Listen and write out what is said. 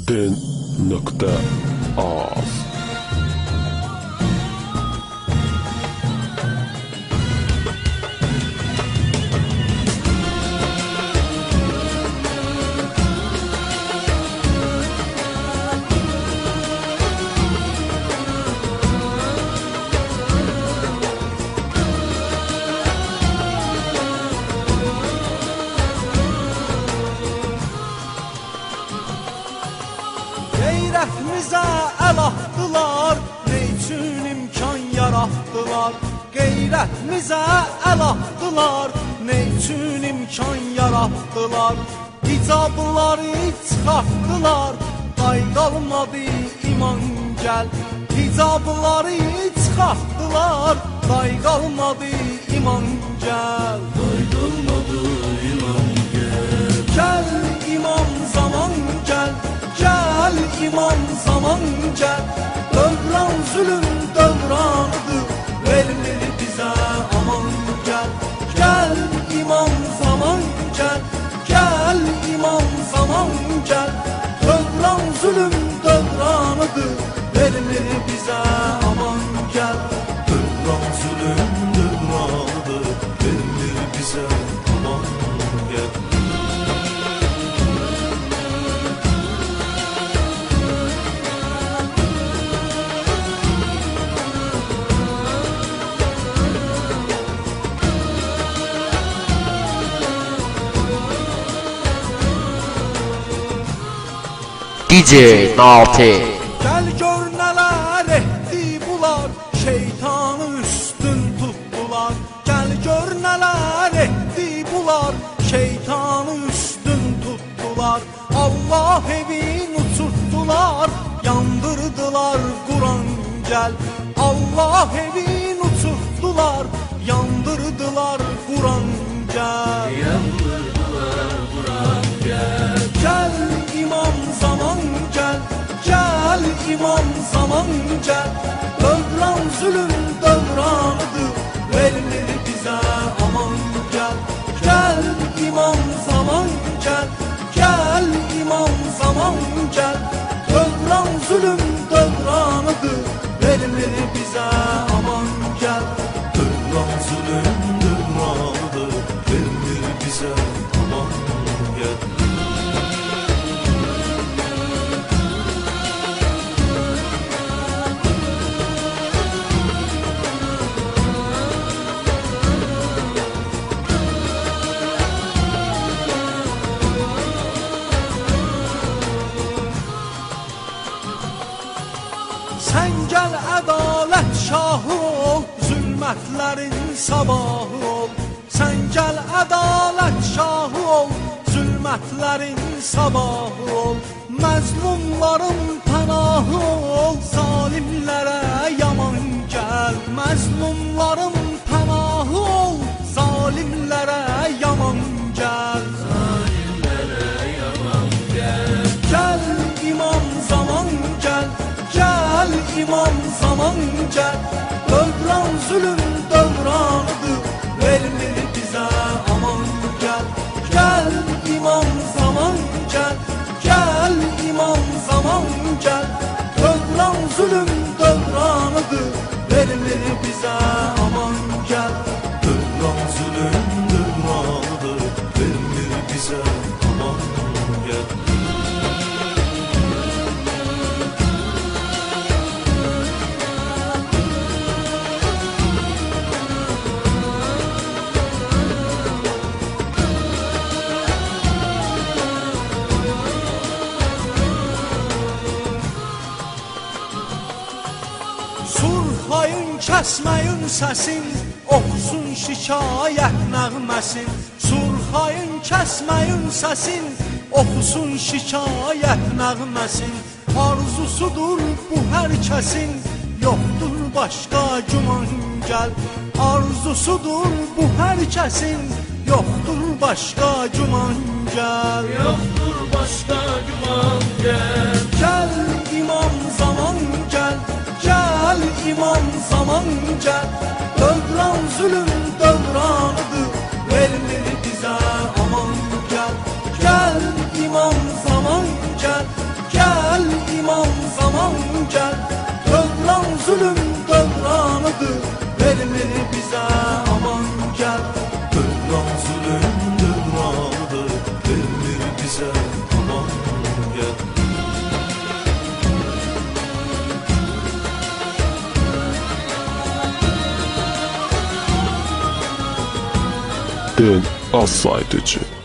Den.az. Qeyrətimizə əl atdılar, ne üçün imkan yaratdılar? Qeyrətimizə əl atdılar, ne üçün imkan yaratdılar? Hicabları çıxartdılar, day qalmadı iman gəl. Hicabları çıxartdılar, day qalmadı iman gəl. Day qalmadı iman gəl. Gəl imam zaman gəl, gəl imam zaman gəl. Dövran zülüm dövranıdır, verilir bizə aman gəl. Gəl imam zaman gəl, gəl imam zaman gəl. Dövran zülüm dövranıdır, verilir bizə aman gəl. Dövran zülüm dövranıdır, verilir bizə aman gəl. DJ Nalti. Gəl gör nələr etdi bunlar, şeytanı üstün tutdular. Gəl gör nələr etdi bunlar, şeytanı üstün tutdular. Allah evin uçurtdular, yandırdılar Quran gəl. Allah evin uçurtdular, yandırdılar Quran gəl. Yandırdılar Quran gəl. Gəl imam zaman gəl, gəl imam zaman gəl. Dövran zülüm dövranıdır, verilir bizə aman gəl. Gəl imam zaman gəl, gəl imam zaman gəl. Dövran zülüm dövranıdır, verilir bizə aman gəl. Dövran zülüm dövranıdır, verilir bizə aman gəl. Sən gəl ədalət şahı ol, zülmətlərin sabahı ol. Sən gəl ədalət şahı ol, zülmətlərin sabahı ol. Məzlumların pənahı ol, zalimlərə yaman gəl. Məzlumların pənahı ol, zalimlərə yaman gəl. Zalimlərə yaman gəl. Gəl imam zaman gəl, gəl imam zaman gəl. Dövran zülüm dövranıdır, verilir bizə aman gəl. Gəl imam zaman gəl, gəl imam zaman gəl. Dövran zülüm dövranıdır, verilir bizə aman gəl. Dövran zülüm dövranıdır, verilir bizə aman gəl. Surxayın kəsməyin səsin, oxusun şikayət nəğməsin. Surxayın kəsməyin səsin, oxusun şikayət nəğməsin. Arzusudur bu hər kəsin, yoxdur başqa güman gəl. Arzusudur bu hər kəsin, yoxdur başqa güman gəl. Yoxdur başqa güman gəl. Gəl imam zaman gəl, gəl imam zaman gəl. Dövran zülüm dövranıdır, verilir bizə aman gəl. Gəl imam zaman gəl, gəl dövranıdır, vermir bize aman gel. Dövran zulüm dövranıdır, vermir bize aman gel. El asaydıcı.